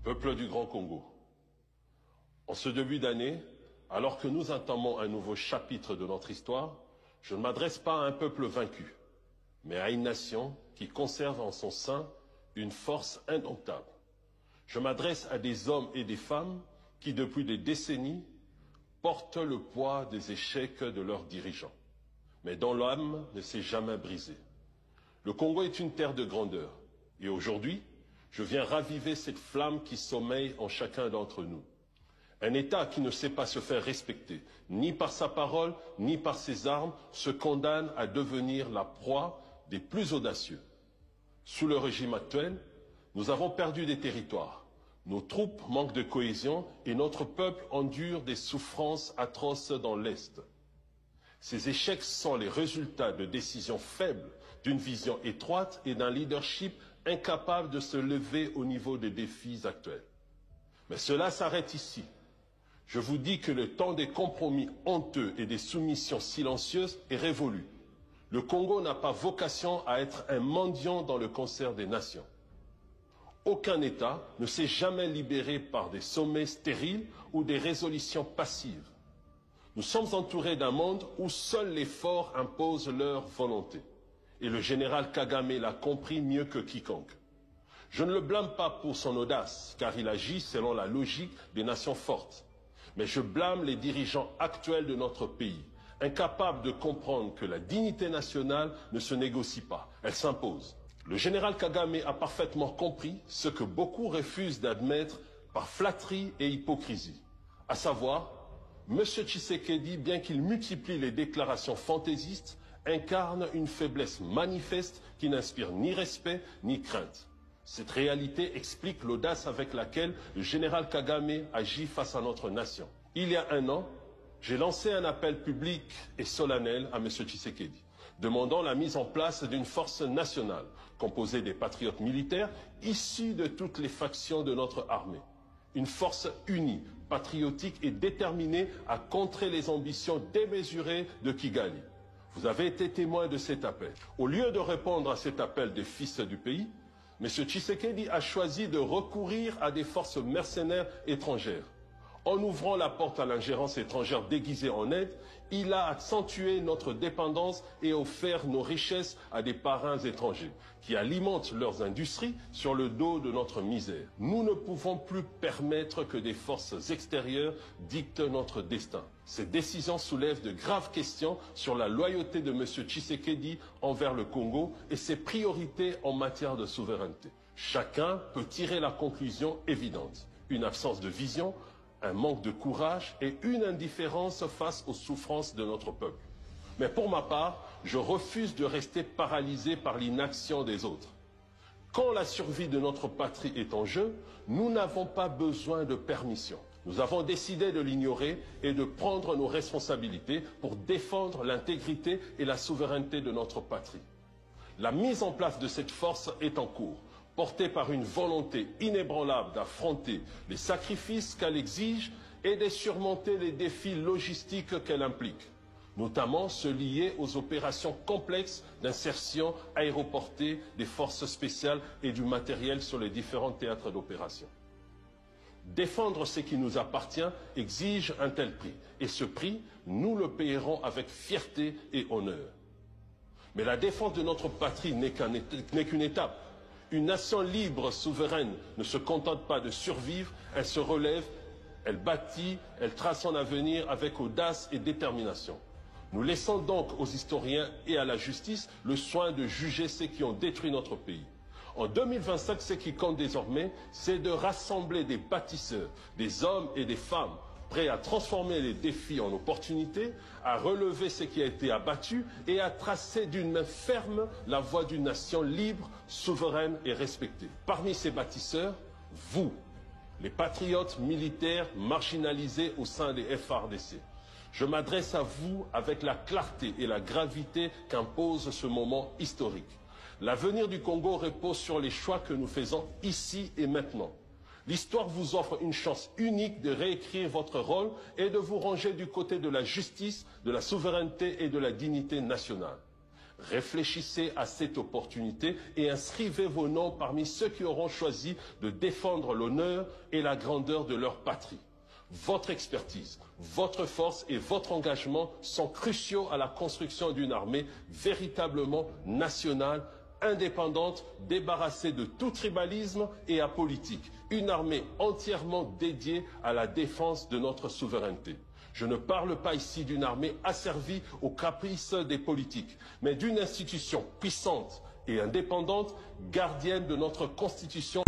Peuple du Grand Congo, en ce début d'année, alors que nous entamons un nouveau chapitre de notre histoire, je ne m'adresse pas à un peuple vaincu, mais à une nation qui conserve en son sein une force indomptable. Je m'adresse à des hommes et des femmes qui, depuis des décennies, portent le poids des échecs de leurs dirigeants, mais dont l'âme ne s'est jamais brisée. Le Congo est une terre de grandeur, et aujourd'hui, je viens raviver cette flamme qui sommeille en chacun d'entre nous. Un État qui ne sait pas se faire respecter, ni par sa parole, ni par ses armes, se condamne à devenir la proie des plus audacieux. Sous le régime actuel, nous avons perdu des territoires. Nos troupes manquent de cohésion et notre peuple endure des souffrances atroces dans l'Est. Ces échecs sont les résultats de décisions faibles, d'une vision étroite et d'un leadership incapable de se lever au niveau des défis actuels. Mais cela s'arrête ici. Je vous dis que le temps des compromis honteux et des soumissions silencieuses est révolu. Le Congo n'a pas vocation à être un mendiant dans le concert des nations. Aucun État ne s'est jamais libéré par des sommets stériles ou des résolutions passives. Nous sommes entourés d'un monde où seuls les forts imposent leur volonté. Et le général Kagame l'a compris mieux que quiconque. Je ne le blâme pas pour son audace, car il agit selon la logique des nations fortes. Mais je blâme les dirigeants actuels de notre pays, incapables de comprendre que la dignité nationale ne se négocie pas, elle s'impose. Le général Kagame a parfaitement compris ce que beaucoup refusent d'admettre par flatterie et hypocrisie, à savoir, M. Tshisekedi, bien qu'il multiplie les déclarations fantaisistes, incarne une faiblesse manifeste qui n'inspire ni respect ni crainte. Cette réalité explique l'audace avec laquelle le général Kagame agit face à notre nation. Il y a un an, j'ai lancé un appel public et solennel à M. Tshisekedi, demandant la mise en place d'une force nationale, composée des patriotes militaires issus de toutes les factions de notre armée. Une force unie, patriotique et déterminée à contrer les ambitions démesurées de Kigali. Vous avez été témoin de cet appel. Au lieu de répondre à cet appel des fils du pays, M. Tshisekedi a choisi de recourir à des forces mercenaires étrangères. En ouvrant la porte à l'ingérence étrangère déguisée en aide, il a accentué notre dépendance et offert nos richesses à des parrains étrangers qui alimentent leurs industries sur le dos de notre misère. Nous ne pouvons plus permettre que des forces extérieures dictent notre destin. Ces décisions soulèvent de graves questions sur la loyauté de M. Tshisekedi envers le Congo et ses priorités en matière de souveraineté. Chacun peut tirer la conclusion évidente. Une absence de vision, un manque de courage et une indifférence face aux souffrances de notre peuple. Mais pour ma part, je refuse de rester paralysé par l'inaction des autres. Quand la survie de notre patrie est en jeu, nous n'avons pas besoin de permission. Nous avons décidé de l'ignorer et de prendre nos responsabilités pour défendre l'intégrité et la souveraineté de notre patrie. La mise en place de cette force est en cours, portée par une volonté inébranlable d'affronter les sacrifices qu'elle exige et de surmonter les défis logistiques qu'elle implique, notamment ceux liés aux opérations complexes d'insertion aéroportée des forces spéciales et du matériel sur les différents théâtres d'opération. Défendre ce qui nous appartient exige un tel prix, et ce prix, nous le payerons avec fierté et honneur. Mais la défense de notre patrie n'est qu'une étape. Une nation libre, souveraine, ne se contente pas de survivre, elle se relève, elle bâtit, elle trace son avenir avec audace et détermination. Nous laissons donc aux historiens et à la justice le soin de juger ceux qui ont détruit notre pays. En 2025, ce qui compte désormais, c'est de rassembler des bâtisseurs, des hommes et des femmes, prêts à transformer les défis en opportunités, à relever ce qui a été abattu et à tracer d'une main ferme la voie d'une nation libre, souveraine et respectée. Parmi ces bâtisseurs, vous, les patriotes militaires marginalisés au sein des FARDC. Je m'adresse à vous avec la clarté et la gravité qu'impose ce moment historique. L'avenir du Congo repose sur les choix que nous faisons ici et maintenant. L'histoire vous offre une chance unique de réécrire votre rôle et de vous ranger du côté de la justice, de la souveraineté et de la dignité nationale. Réfléchissez à cette opportunité et inscrivez vos noms parmi ceux qui auront choisi de défendre l'honneur et la grandeur de leur patrie. Votre expertise, votre force et votre engagement sont cruciaux à la construction d'une armée véritablement nationale, indépendante, débarrassée de tout tribalisme et apolitique. Une armée entièrement dédiée à la défense de notre souveraineté. Je ne parle pas ici d'une armée asservie aux caprices des politiques, mais d'une institution puissante et indépendante, gardienne de notre Constitution